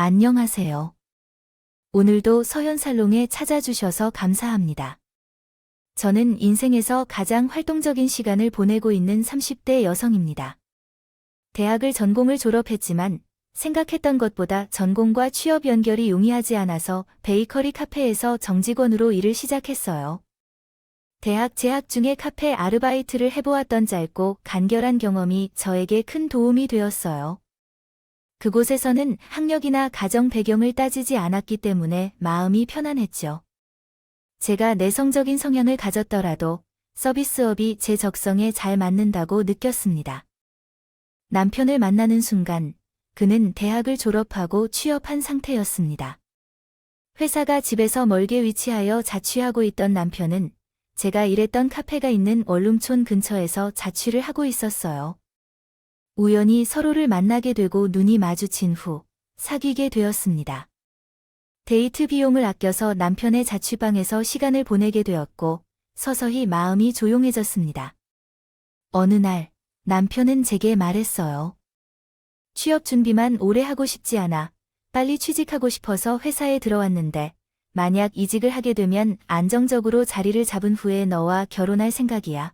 안녕하세요. 오늘도 서현살롱에 찾아주셔서 감사합니다. 저는 인생에서 가장 활동적인 시간을 보내고 있는 30대 여성입니다. 대학을 전공을 졸업했지만 생각했던 것보다 전공과 취업 연결이 용이하지 않아서 베이커리 카페에서 정직원으로 일을 시작했어요. 대학 재학 중에 카페 아르바이트를 해보았던 짧고 간결한 경험이 저에게 큰 도움이 되었어요. 그곳에서는 학력이나 가정 배경을 따지지 않았기 때문에 마음이 편안했죠. 제가 내성적인 성향을 가졌더라도 서비스업이 제 적성에 잘 맞는다고 느꼈습니다. 남편을 만나는 순간 그는 대학을 졸업하고 취업한 상태였습니다. 회사가 집에서 멀게 위치하여 자취하고 있던 남편은 제가 일했던 카페가 있는 원룸촌 근처에서 자취를 하고 있었어요. 우연히 서로를 만나게 되고 눈이 마주친 후 사귀게 되었습니다. 데이트 비용을 아껴서 남편의 자취방에서 시간을 보내게 되었고 서서히 마음이 조용해졌습니다. 어느 날 남편은 제게 말했어요. 취업 준비만 오래 하고 싶지 않아. 빨리 취직하고 싶어서 회사에 들어왔는데 만약 이직을 하게 되면 안정적으로 자리를 잡은 후에 너와 결혼할 생각이야.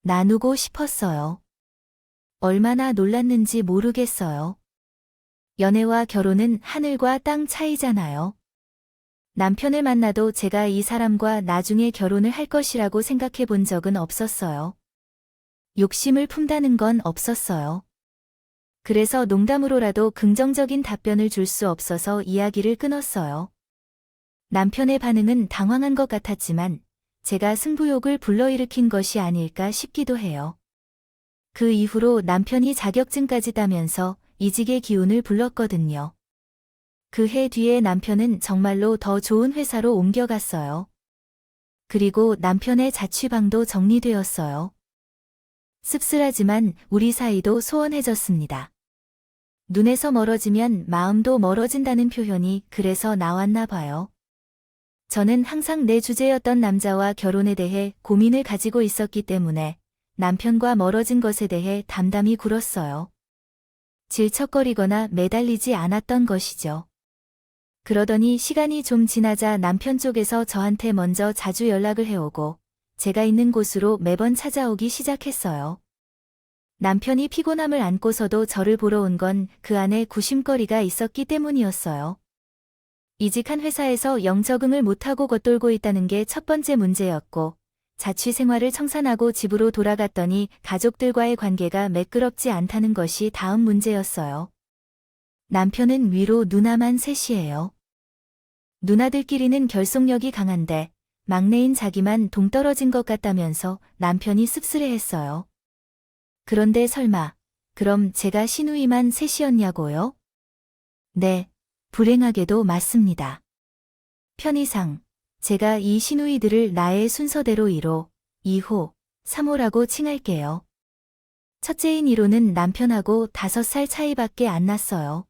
나누고 싶었어요. 얼마나 놀랐는지 모르겠어요. 연애와 결혼은 하늘과 땅 차이잖아요. 남편을 만나도 제가 이 사람과 나중에 결혼을 할 것이라고 생각해 본 적은 없었어요. 욕심을 품다는 건 없었어요. 그래서 농담으로라도 긍정적인 답변을 줄 수 없어서 이야기를 끊었어요. 남편의 반응은 당황한 것 같았지만 제가 승부욕을 불러일으킨 것이 아닐까 싶기도 해요. 그 이후로 남편이 자격증까지 따면서 이직의 기운을 불렀거든요. 그 해 뒤에 남편은 정말로 더 좋은 회사로 옮겨갔어요. 그리고 남편의 자취방도 정리되었어요. 씁쓸하지만 우리 사이도 소원해졌습니다. 눈에서 멀어지면 마음도 멀어진다는 표현이 그래서 나왔나 봐요. 저는 항상 내 주제였던 남자와 결혼에 대해 고민을 가지고 있었기 때문에 남편과 멀어진 것에 대해 담담히 굴었어요. 질척거리거나 매달리지 않았던 것이죠. 그러더니 시간이 좀 지나자 남편 쪽에서 저한테 먼저 자주 연락을 해오고 제가 있는 곳으로 매번 찾아오기 시작했어요. 남편이 피곤함을 안고서도 저를 보러 온 건 그 안에 구심거리가 있었기 때문이었어요. 이직한 회사에서 영적응을 못하고 겉돌고 있다는 게 첫 번째 문제였고 자취 생활을 청산하고 집으로 돌아갔더니 가족들과의 관계가 매끄럽지 않다는 것이 다음 문제였어요. 남편은 위로 누나만 셋이에요. 누나들끼리는 결속력이 강한데 막내인 자기만 동떨어진 것 같다면서 남편이 씁쓸해했어요. 그런데 설마 그럼 제가 시누이만 셋이었냐고요? 네, 불행하게도 맞습니다. 편의상 제가 이 시누이들을 나의 순서대로 1호, 2호, 3호라고 칭할게요. 첫째인 1호는 남편하고 5살 차이밖에 안 났어요.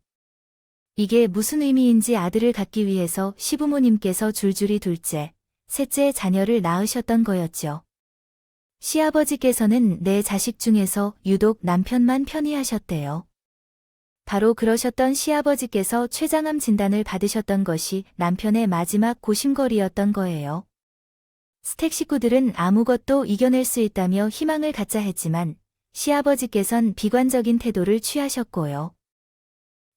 이게 무슨 의미인지 아들을 갖기 위해서 시부모님께서 줄줄이 둘째, 셋째 자녀를 낳으셨던 거였죠. 시아버지께서는 내 자식 중에서 유독 남편만 편의하셨대요. 바로 그러셨던 시아버지께서 췌장암 진단을 받으셨던 것이 남편의 마지막 고심거리였던 거예요. 스택 식구들은 아무것도 이겨낼 수 있다며 희망을 갖자 했지만 시아버지께선 비관적인 태도를 취하셨고요.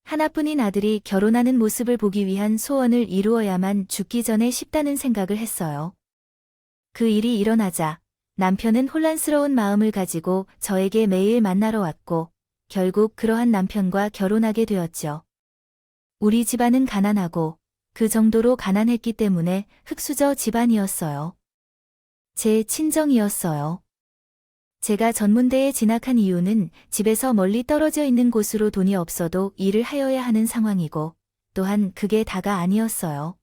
하나뿐인 아들이 결혼하는 모습을 보기 위한 소원을 이루어야만 죽기 전에 싶다는 생각을 했어요. 그 일이 일어나자 남편은 혼란스러운 마음을 가지고 저에게 매일 만나러 왔고 결국 그러한 남편과 결혼하게 되었죠. 우리 집안은 가난하고 그 정도로 가난했기 때문에 흙수저 집안이었어요. 제 친정이었어요. 제가 전문대에 진학한 이유는 집에서 멀리 떨어져 있는 곳으로 돈이 없어도 일을 하여야 하는 상황이고 또한 그게 다가 아니었어요.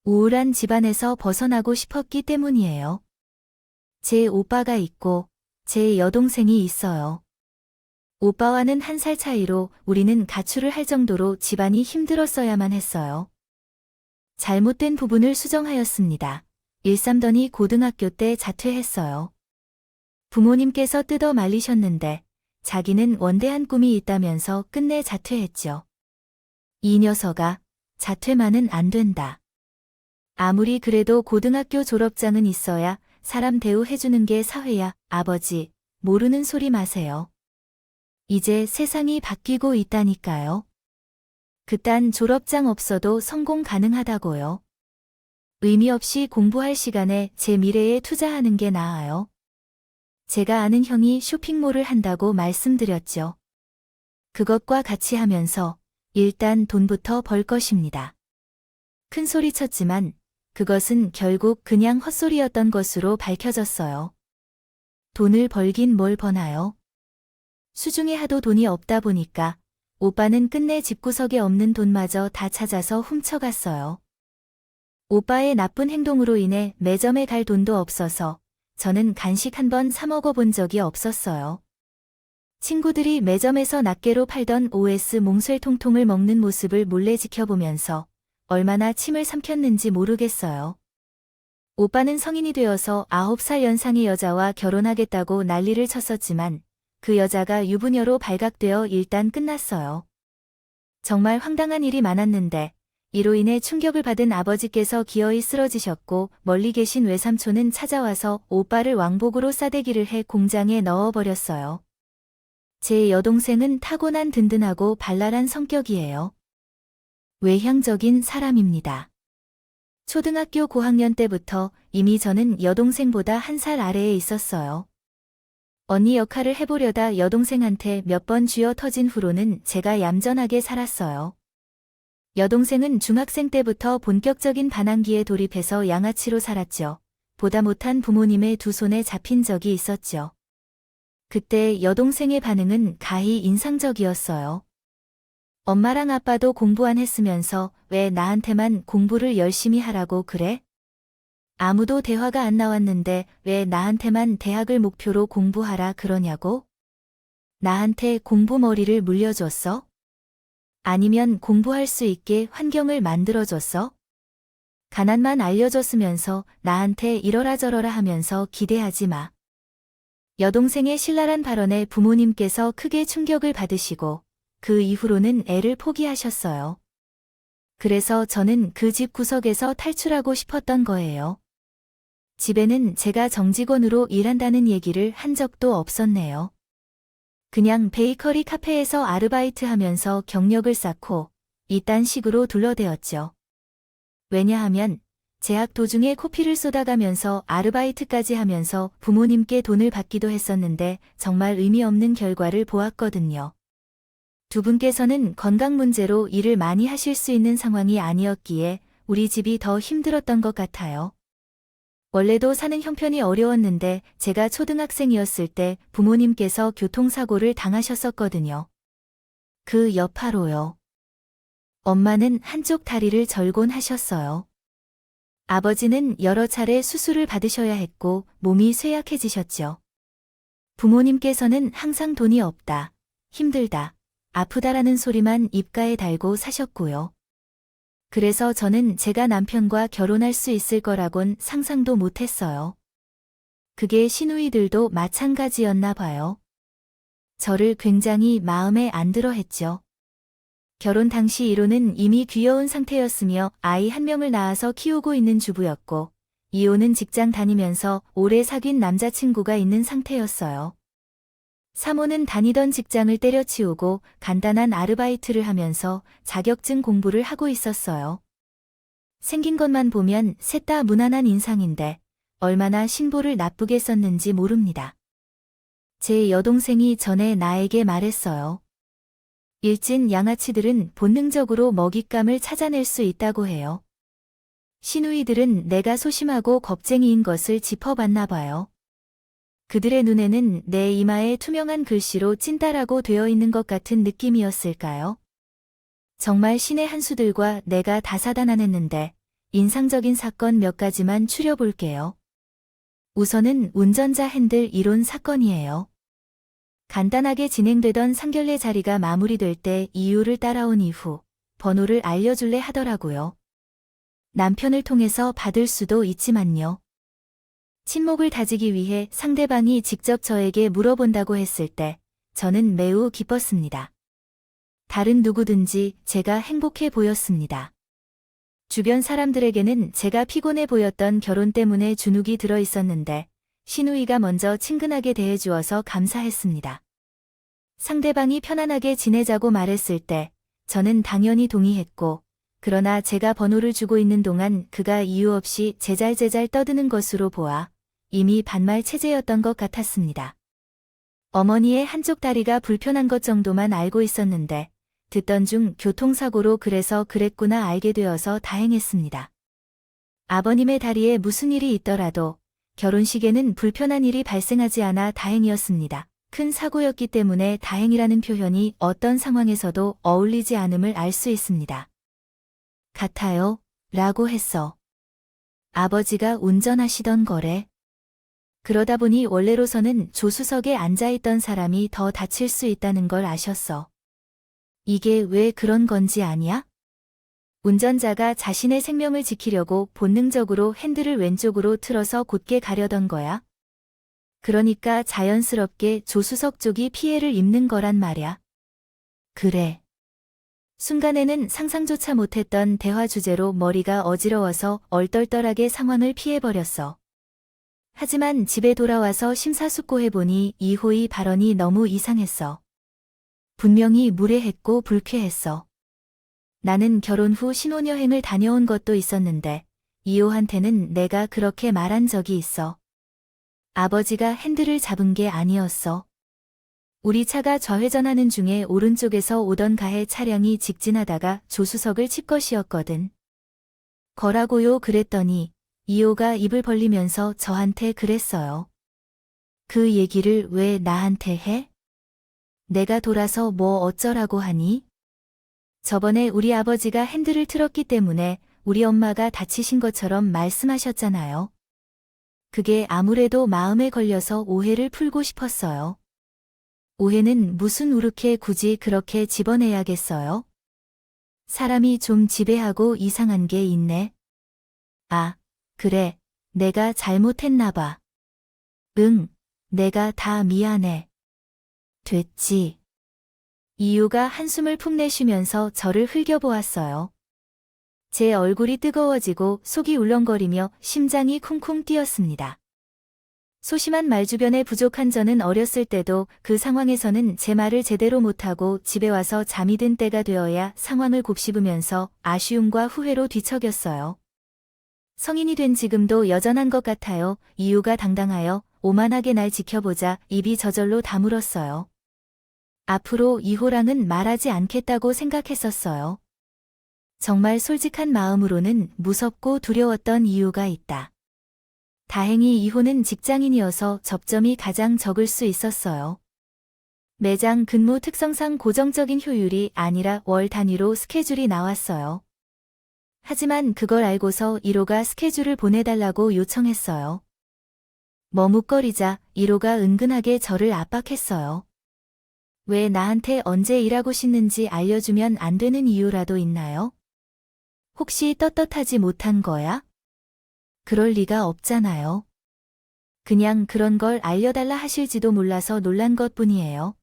우울한 집안에서 벗어나고 싶었기 때문이에요. 제 오빠가 있고 제 여동생이 있어요. 오빠와는 1살 차이로 우리는 가출을 할 정도로 집안이 힘들었어야만 했어요. 잘못된 부분을 수정하였습니다. 일삼더니 고등학교 때 자퇴했어요. 부모님께서 뜯어 말리셨는데 자기는 원대한 꿈이 있다면서 끝내 자퇴했죠. 이 녀석아, 자퇴만은 안 된다. 아무리 그래도 고등학교 졸업장은 있어야 사람 대우해주는 게 사회야. 아버지, 모르는 소리 마세요. 이제 세상이 바뀌고 있다니까요. 그딴 졸업장 없어도 성공 가능하다고요. 의미 없이 공부할 시간에 제 미래에 투자하는 게 나아요. 제가 아는 형이 쇼핑몰을 한다고 말씀드렸죠. 그것과 같이 하면서 일단 돈부터 벌 것입니다. 큰 소리 쳤지만 그것은 결국 그냥 헛소리였던 것으로 밝혀졌어요. 돈을 벌긴 뭘 버나요? 수중에 하도 돈이 없다 보니까 오빠는 끝내 집구석에 없는 돈마저 다 찾아서 훔쳐갔어요. 오빠의 나쁜 행동으로 인해 매점에 갈 돈도 없어서 저는 간식 한 번 사 먹어본 적이 없었어요. 친구들이 매점에서 낱개로 팔던 OS 몽쉘통통을 먹는 모습을 몰래 지켜보면서 얼마나 침을 삼켰는지 모르겠어요. 오빠는 성인이 되어서 9살 연상의 여자와 결혼하겠다고 난리를 쳤었지만 그 여자가 유부녀로 발각되어 일단 끝났어요. 정말 황당한 일이 많았는데 이로 인해 충격을 받은 아버지께서 기어이 쓰러지셨고 멀리 계신 외삼촌은 찾아와서 오빠를 왕복으로 싸대기를 해 공장에 넣어버렸어요. 제 여동생은 타고난 든든하고 발랄한 성격이에요. 외향적인 사람입니다. 초등학교 고학년 때부터 이미 저는 여동생보다 1살 아래에 있었어요. 언니 역할을 해보려다 여동생한테 몇 번 쥐어 터진 후로는 제가 얌전하게 살았어요. 여동생은 중학생 때부터 본격적인 반항기에 돌입해서 양아치로 살았죠. 보다 못한 부모님의 두 손에 잡힌 적이 있었죠. 그때 여동생의 반응은 가히 인상적이었어요. 엄마랑 아빠도 공부 안 했으면서 왜 나한테만 공부를 열심히 하라고 그래? 아무도 대화가 안 나왔는데 왜 나한테만 대학을 목표로 공부하라 그러냐고? 나한테 공부머리를 물려줬어? 아니면 공부할 수 있게 환경을 만들어줬어? 가난만 알려줬으면서 나한테 이러라 저러라 하면서 기대하지 마. 여동생의 신랄한 발언에 부모님께서 크게 충격을 받으시고 그 이후로는 애를 포기하셨어요. 그래서 저는 그 집 구석에서 탈출하고 싶었던 거예요. 집에는 제가 정직원으로 일한다는 얘기를 한 적도 없었네요. 그냥 베이커리 카페에서 아르바이트 하면서 경력을 쌓고 이딴 식으로 둘러대었죠. 왜냐하면 재학 도중에 코피를 쏟아가면서 아르바이트까지 하면서 부모님께 돈을 받기도 했었는데 정말 의미 없는 결과를 보았거든요. 두 분께서는 건강 문제로 일을 많이 하실 수 있는 상황이 아니었기에 우리 집이 더 힘들었던 것 같아요. 원래도 사는 형편이 어려웠는데 제가 초등학생이었을 때 부모님께서 교통사고를 당하셨었거든요. 그 여파로요. 엄마는 한쪽 다리를 절곤하셨어요. 아버지는 여러 차례 수술을 받으셔야 했고 몸이 쇠약해지셨죠. 부모님께서는 항상 돈이 없다, 힘들다, 아프다라는 소리만 입가에 달고 사셨고요. 그래서 저는 제가 남편과 결혼할 수 있을 거라곤 상상도 못했어요. 그게 시누이들도 마찬가지였나 봐요. 저를 굉장히 마음에 안 들어 했죠. 결혼 당시 이로는 이미 귀여운 상태였으며 아이 1명을 낳아서 키우고 있는 주부였고 이호는 직장 다니면서 오래 사귄 남자친구가 있는 상태였어요. 사모는 다니던 직장을 때려치우고 간단한 아르바이트를 하면서 자격증 공부를 하고 있었어요. 생긴 것만 보면 셋 다 무난한 인상인데 얼마나 신보를 나쁘게 썼는지 모릅니다. 제 여동생이 전에 나에게 말했어요. 일진 양아치들은 본능적으로 먹잇감을 찾아낼 수 있다고 해요. 시누이들은 내가 소심하고 겁쟁이인 것을 짚어봤나 봐요. 그들의 눈에는 내 이마에 투명한 글씨로 찐따라고 되어 있는 것 같은 느낌이었을까요? 정말 신의 한 수들과 내가 다사다난했는데 인상적인 사건 몇 가지만 추려볼게요. 우선은 운전자 핸들 이론 사건이에요. 간단하게 진행되던 상견례 자리가 마무리될 때 이유를 따라온 이후 번호를 알려줄래 하더라고요. 남편을 통해서 받을 수도 있지만요. 친목을 다지기 위해 상대방이 직접 저에게 물어본다고 했을 때 저는 매우 기뻤습니다. 다른 누구든지 제가 행복해 보였습니다. 주변 사람들에게는 제가 피곤해 보였던 결혼 때문에 주눅이 들어 있었는데 시누이가 먼저 친근하게 대해주어서 감사했습니다. 상대방이 편안하게 지내자고 말했을 때 저는 당연히 동의했고, 그러나 제가 번호를 주고 있는 동안 그가 이유 없이 제잘제잘 떠드는 것으로 보아 이미 반말 체제였던 것 같았습니다. 어머니의 한쪽 다리가 불편한 것 정도만 알고 있었는데 듣던 중 교통사고로 그래서 그랬구나 알게 되어서 다행했습니다. 아버님의 다리에 무슨 일이 있더라도 결혼식에는 불편한 일이 발생하지 않아 다행이었습니다. 큰 사고였기 때문에 다행이라는 표현이 어떤 상황에서도 어울리지 않음을 알 수 있습니다. 같아요, 라고 했어. 아버지가 운전하시던 거래. 그러다 보니 원래로서는 조수석에 앉아있던 사람이 더 다칠 수 있다는 걸 아셨어. 이게 왜 그런 건지 아냐? 운전자가 자신의 생명을 지키려고 본능적으로 핸들을 왼쪽으로 틀어서 곧게 가려던 거야. 그러니까 자연스럽게 조수석 쪽이 피해를 입는 거란 말야. 그래. 순간에는 상상조차 못했던 대화 주제로 머리가 어지러워서 얼떨떨하게 상황을 피해버렸어. 하지만 집에 돌아와서 심사숙고해보니 이호의 발언이 너무 이상했어. 분명히 무례했고 불쾌했어. 나는 결혼 후 신혼여행을 다녀온 것도 있었는데 이호한테는 내가 그렇게 말한 적이 있어. 아버지가 핸들을 잡은 게 아니었어. 우리 차가 좌회전하는 중에 오른쪽에서 오던 가해 차량이 직진하다가 조수석을 칠 것이었거든. 거라고요 그랬더니 이호가 입을 벌리면서 저한테 그랬어요. 그 얘기를 왜 나한테 해? 내가 돌아서 뭐 어쩌라고 하니? 저번에 우리 아버지가 핸들을 틀었기 때문에 우리 엄마가 다치신 것처럼 말씀하셨잖아요. 그게 아무래도 마음에 걸려서 오해를 풀고 싶었어요. 오해는 무슨 우르케 굳이 그렇게 집어내야겠어요? 사람이 좀 지배하고 이상한 게 있네. 아, 그래, 내가 잘못했나 봐. 응, 내가 다 미안해. 됐지. 이유가 한숨을 푹 내쉬면서 저를 흘겨보았어요. 제 얼굴이 뜨거워지고 속이 울렁거리며 심장이 쿵쿵 뛰었습니다. 소심한 말주변에 부족한 저는 어렸을 때도 그 상황에서는 제 말을 제대로 못하고 집에 와서 잠이 든 때가 되어야 상황을 곱씹으면서 아쉬움과 후회로 뒤척였어요. 성인이 된 지금도 여전한 것 같아요. 이유가 당당하여 오만하게 날 지켜보자 입이 저절로 다물었어요. 앞으로 이호랑은 말하지 않겠다고 생각했었어요. 정말 솔직한 마음으로는 무섭고 두려웠던 이유가 있다. 다행히 이호는 직장인이어서 접점이 가장 적을 수 있었어요. 매장 근무 특성상 고정적인 효율이 아니라 월 단위로 스케줄이 나왔어요. 하지만 그걸 알고서 1호가 스케줄을 보내달라고 요청했어요. 머뭇거리자 1호가 은근하게 저를 압박했어요. 왜 나한테 언제 일하고 싶는지 알려주면 안 되는 이유라도 있나요? 혹시 떳떳하지 못한 거야? 그럴 리가 없잖아요. 그냥 그런 걸 알려달라 하실지도 몰라서 놀란 것뿐이에요.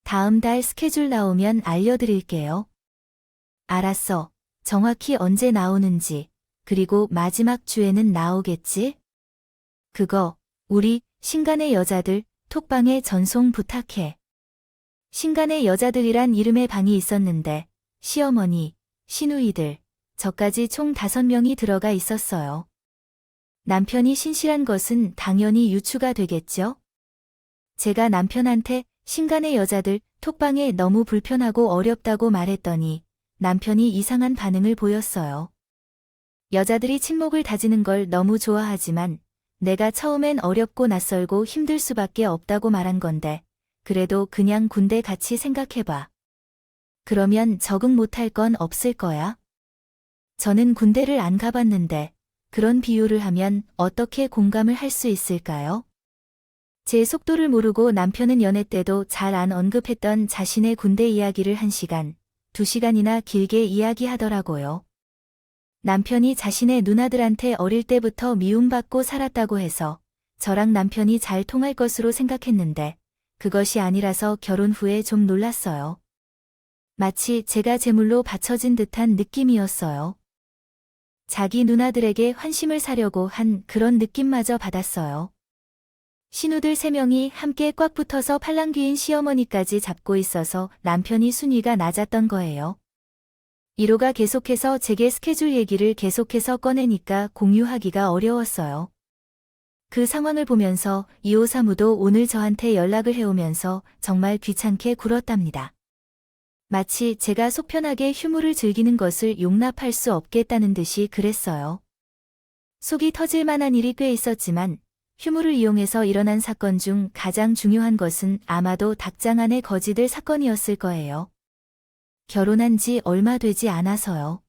다음 달 스케줄 나오면 알려드릴게요. 알았어. 정확히 언제 나오는지, 그리고 마지막 주에는 나오겠지? 그거, 우리, 신간의 여자들, 톡방에 전송 부탁해. 신간의 여자들이란 이름의 방이 있었는데, 시어머니, 시누이들, 저까지 총 5명이 들어가 있었어요. 남편이 신실한 것은 당연히 유추가 되겠죠? 제가 남편한테 신간의 여자들 톡방에 너무 불편하고 어렵다고 말했더니 남편이 이상한 반응을 보였어요. 여자들이 친목을 다지는 걸 너무 좋아하지만 내가 처음엔 어렵고 낯설고 힘들 수밖에 없다고 말한 건데 그래도 그냥 군대 같이 생각해봐. 그러면 적응 못할 건 없을 거야? 저는 군대를 안 가봤는데 그런 비유를 하면 어떻게 공감을 할 수 있을까요? 제 속도를 모르고 남편은 연애 때도 잘 안 언급했던 자신의 군대 이야기를 1시간, 2시간이나 길게 이야기하더라고요. 남편이 자신의 누나들한테 어릴 때부터 미움받고 살았다고 해서 저랑 남편이 잘 통할 것으로 생각했는데 그것이 아니라서 결혼 후에 좀 놀랐어요. 마치 제가 제물로 바쳐진 듯한 느낌이었어요. 자기 누나들에게 환심을 사려고 한 그런 느낌마저 받았어요. 신우들 3명이 함께 꽉 붙어서 팔랑귀인 시어머니까지 잡고 있어서 남편이 순위가 낮았던 거예요. 1호가 계속해서 제게 스케줄 얘기를 계속해서 꺼내니까 공유하기가 어려웠어요. 그 상황을 보면서 2호 사무도 오늘 저한테 연락을 해오면서 정말 귀찮게 굴었답니다. 마치 제가 속편하게 휴무를 즐기는 것을 용납할 수 없겠다는 듯이 그랬어요. 속이 터질 만한 일이 꽤 있었지만 휴무를 이용해서 일어난 사건 중 가장 중요한 것은 아마도 닭장 안의 거지들 사건이었을 거예요. 결혼한 지 얼마 되지 않아서요.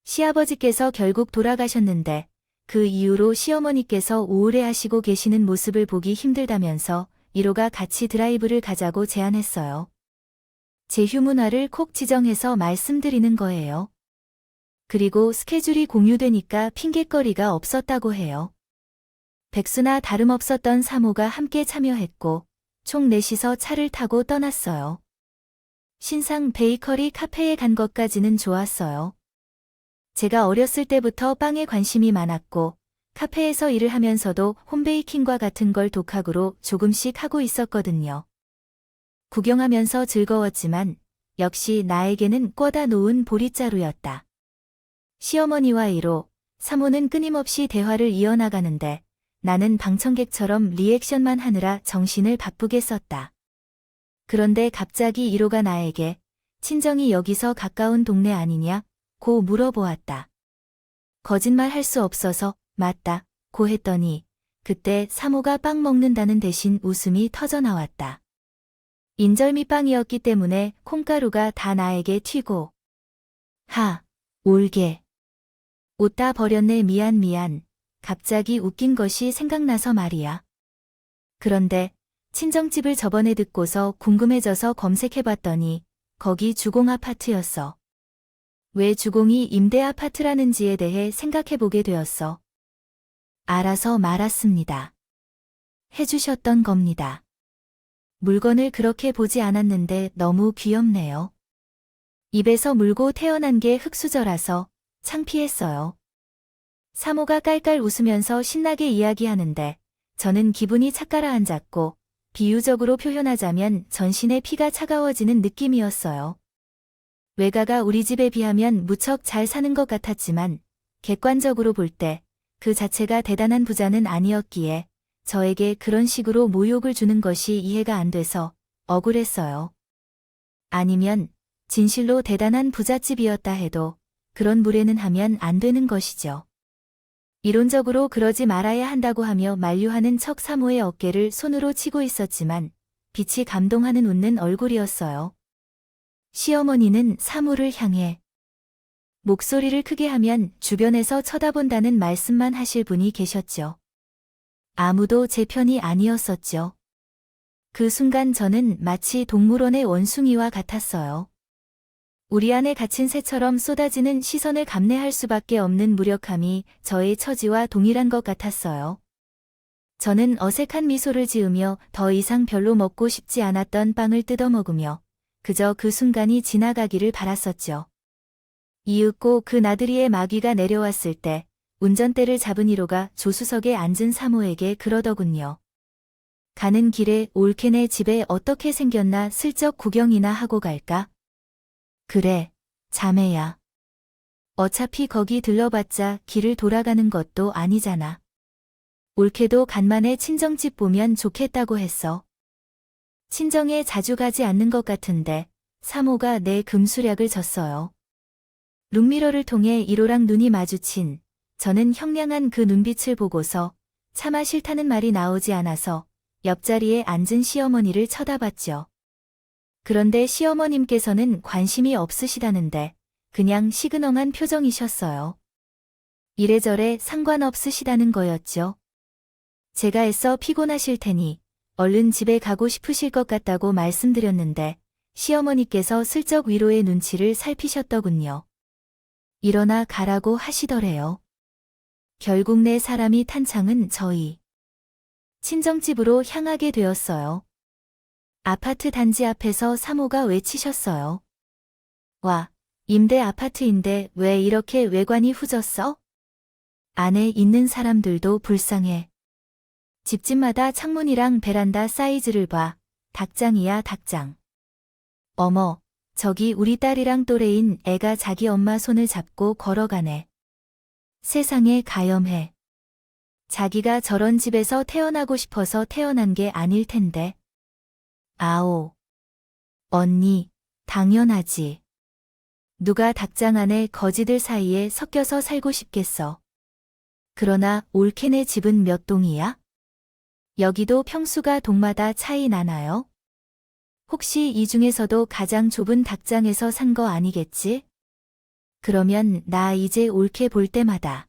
시아버지께서 결국 돌아가셨는데 그 이후로 시어머니께서 우울해 하시고 계시는 모습을 보기 힘들다면서 1호가 같이 드라이브를 가자고 제안했어요. 제 휴무날을 콕 지정해서 말씀드리는 거예요. 그리고 스케줄이 공유되니까 핑곗거리가 없었다고 해요. 백수나 다름없었던 3호가 함께 참여했고 총 4시서 차를 타고 떠났어요. 신상 베이커리 카페에 간 것까지는 좋았어요. 제가 어렸을 때부터 빵에 관심이 많았고 카페에서 일을 하면서도 홈베이킹과 같은 걸 독학으로 조금씩 하고 있었거든요. 구경하면서 즐거웠지만 역시 나에게는 꿔다 놓은 보릿자루였다. 시어머니와 1호, 3호는 끊임없이 대화를 이어나가는데 나는 방청객처럼 리액션만 하느라 정신을 바쁘게 썼다. 그런데 갑자기 1호가 나에게 친정이 여기서 가까운 동네 아니냐? 고 물어보았다. 거짓말 할 수 없어서 맞다 고 했더니 그때 3호가 빵 먹는다는 대신 웃음이 터져나왔다. 인절미 빵이었기 때문에 콩가루가 다 나에게 튀고 올게. 웃다 버렸네 미안. 갑자기 웃긴 것이 생각나서 말이야. 그런데 친정집을 저번에 듣고서 궁금해져서 검색해봤더니 거기 주공 아파트였어. 왜 주공이 임대 아파트라는지에 대해 생각해보게 되었어. 알아서 말았습니다. 해주셨던 겁니다. 물건을 그렇게 보지 않았는데 너무 귀엽네요. 입에서 물고 태어난 게 흙수저라서 창피했어요. 3호가 깔깔 웃으면서 신나게 이야기하는데 저는 기분이 착가라앉았고 비유적으로 표현하자면 전신의 피가 차가워지는 느낌이었어요. 외가가 우리 집에 비하면 무척 잘 사는 것 같았지만 객관적으로 볼 때 그 자체가 대단한 부자는 아니었기에 저에게 그런 식으로 모욕을 주는 것이 이해가 안 돼서 억울했어요. 아니면 진실로 대단한 부잣집이었다 해도 그런 무례는 하면 안 되는 것이죠. 이론적으로 그러지 말아야 한다고 하며 만류하는 척 3호의 어깨를 손으로 치고 있었지만 빛이 감동하는 웃는 얼굴이었어요. 시어머니는 3호를 향해 목소리를 크게 하면 주변에서 쳐다본다는 말씀만 하실 분이 계셨죠. 아무도 제 편이 아니었었죠. 그 순간 저는 마치 동물원의 원숭이와 같았어요. 우리 안에 갇힌 새처럼 쏟아지는 시선을 감내할 수밖에 없는 무력함이 저의 처지와 동일한 것 같았어요. 저는 어색한 미소를 지으며 더 이상 별로 먹고 싶지 않았던 빵을 뜯어먹으며 그저 그 순간이 지나가기를 바랐었죠. 이윽고 그 나들이의 마귀가 내려왔을 때 운전대를 잡은 1호가 조수석에 앉은 3호에게 그러더군요. 가는 길에 올케네 집에 어떻게 생겼나 슬쩍 구경이나 하고 갈까? 그래, 자매야. 어차피 거기 들러봤자 길을 돌아가는 것도 아니잖아. 올케도 간만에 친정집 보면 좋겠다고 했어. 친정에 자주 가지 않는 것 같은데 3호가 내 금수략을 졌어요. 룸미러를 통해 1호랑 눈이 마주친 저는 형량한 그 눈빛을 보고서 차마 싫다는 말이 나오지 않아서 옆자리에 앉은 시어머니를 쳐다봤죠. 그런데 시어머님께서는 관심이 없으시다는데 그냥 시그널한 표정이셨어요. 이래저래 상관없으시다는 거였죠. 제가 애써 피곤하실 테니 얼른 집에 가고 싶으실 것 같다고 말씀드렸는데 시어머니께서 슬쩍 위로의 눈치를 살피셨더군요. 일어나 가라고 하시더래요. 결국 내 사람이 탄 창은 저희 친정집으로 향하게 되었어요. 아파트 단지 앞에서 3호가 외치셨어요. 와, 임대 아파트인데 왜 이렇게 외관이 후졌어? 안에 있는 사람들도 불쌍해. 집집마다 창문이랑 베란다 사이즈를 봐. 닭장이야, 닭장. 어머, 저기 우리 딸이랑 또래인 애가 자기 엄마 손을 잡고 걸어가네. 세상에 가염해. 자기가 저런 집에서 태어나고 싶어서 태어난 게 아닐 텐데. 아오. 언니, 당연하지. 누가 닭장 안에 거지들 사이에 섞여서 살고 싶겠어. 그러나 올케네 집은 몇 동이야? 여기도 평수가 동마다 차이 나나요? 혹시 이 중에서도 가장 좁은 닭장에서 산 거 아니겠지? 그러면 나 이제 올케 볼 때마다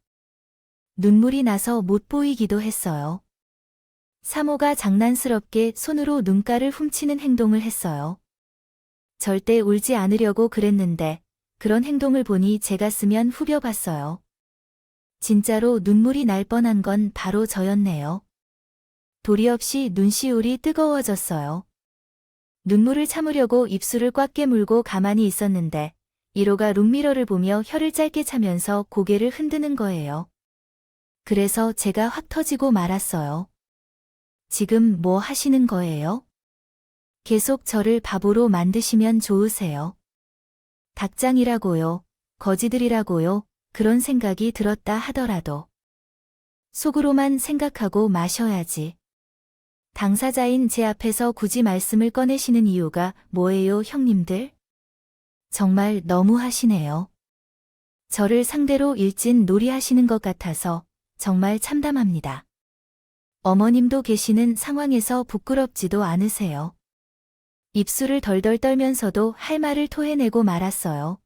눈물이 나서 못 보이기도 했어요. 사모가 장난스럽게 손으로 눈가를 훔치는 행동을 했어요. 절대 울지 않으려고 그랬는데 그런 행동을 보니 제 가슴면 후벼봤어요. 진짜로 눈물이 날 뻔한 건 바로 저였네요. 도리 없이 눈시울이 뜨거워졌어요. 눈물을 참으려고 입술을 꽉 깨물고 가만히 있었는데 1호가 룸미러를 보며 혀를 짧게 차면서 고개를 흔드는 거예요. 그래서 제가 확 터지고 말았어요. 지금 뭐 하시는 거예요? 계속 저를 바보로 만드시면 좋으세요. 닭장이라고요. 거지들이라고요. 그런 생각이 들었다 하더라도 속으로만 생각하고 마셔야지. 당사자인 제 앞에서 굳이 말씀을 꺼내시는 이유가 뭐예요, 형님들? 정말 너무하시네요. 저를 상대로 일진 놀이하시는 것 같아서 정말 참담합니다. 어머님도 계시는 상황에서 부끄럽지도 않으세요. 입술을 덜덜 떨면서도 할 말을 토해내고 말았어요.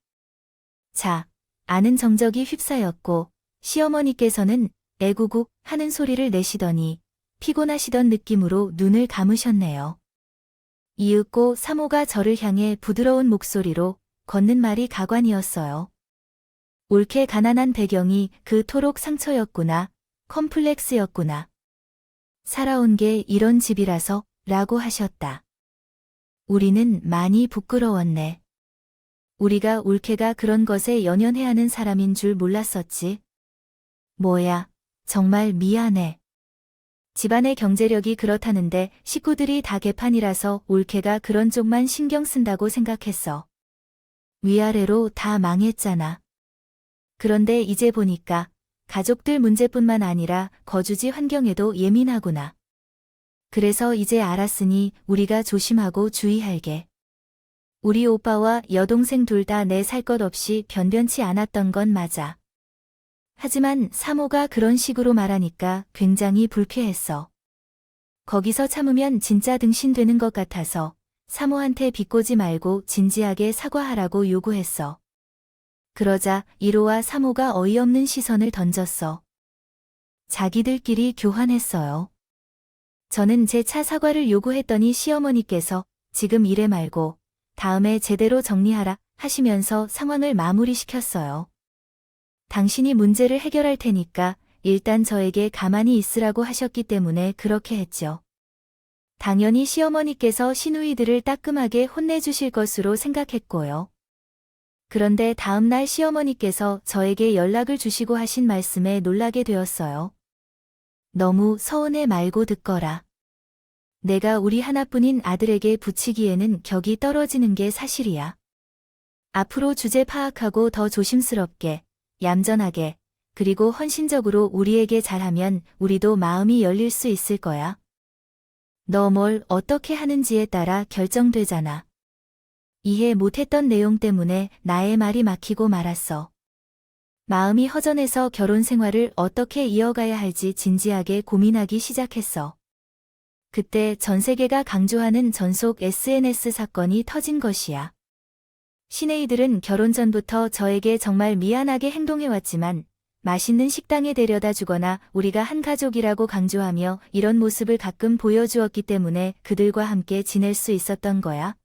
자, 아는 정적이 휩싸였고 시어머니께서는 애구구 하는 소리를 내시더니 피곤하시던 느낌으로 눈을 감으셨네요. 이윽고 사모가 저를 향해 부드러운 목소리로 걷는 말이 가관이었어요. 옳게 가난한 배경이 그토록 상처였구나, 컴플렉스였구나. 살아온 게 이런 집이라서 라고 하셨다. 우리는 많이 부끄러웠네. 우리가 올케가 그런 것에 연연해 하는 사람인 줄 몰랐었지. 뭐야, 정말 미안해. 집안의 경제력이 그렇다는데 식구들이 다 개판이라서 올케가 그런 쪽만 신경 쓴다고 생각했어. 위아래로 다 망했잖아. 그런데 이제 보니까 가족들 문제뿐만 아니라 거주지 환경에도 예민하구나. 그래서 이제 알았으니 우리가 조심하고 주의할게. 우리 오빠와 여동생 둘 다 내 살 것 없이 변변치 않았던 건 맞아. 하지만 사모가 그런 식으로 말하니까 굉장히 불쾌했어. 거기서 참으면 진짜 등신되는 것 같아서 사모한테 비꼬지 말고 진지하게 사과하라고 요구했어. 그러자 1호와 사모가 어이없는 시선을 던졌어. 자기들끼리 교환했어요. 저는 제 차 사과를 요구했더니 시어머니께서 지금 이래 말고 다음에 제대로 정리하라 하시면서 상황을 마무리시켰어요. 당신이 문제를 해결할 테니까 일단 저에게 가만히 있으라고 하셨기 때문에 그렇게 했죠. 당연히 시어머니께서 시누이들을 따끔하게 혼내주실 것으로 생각했고요. 그런데 다음날 시어머니께서 저에게 연락을 주시고 하신 말씀에 놀라게 되었어요. 너무 서운해 말고 듣거라. 내가 우리 하나뿐인 아들에게 붙이기에는 격이 떨어지는 게 사실이야. 앞으로 주제 파악하고 더 조심스럽게, 얌전하게, 그리고 헌신적으로 우리에게 잘하면 우리도 마음이 열릴 수 있을 거야. 너 뭘 어떻게 하는지에 따라 결정되잖아. 이해 못했던 내용 때문에 나의 말이 막히고 말았어. 마음이 허전해서 결혼 생활을 어떻게 이어가야 할지 진지하게 고민하기 시작했어. 그때 전 세계가 강조하는 전속 SNS 사건이 터진 것이야. 시네이들은 결혼 전부터 저에게 정말 미안하게 행동해왔지만 맛있는 식당에 데려다 주거나 우리가 한 가족이라고 강조하며 이런 모습을 가끔 보여주었기 때문에 그들과 함께 지낼 수 있었던 거야.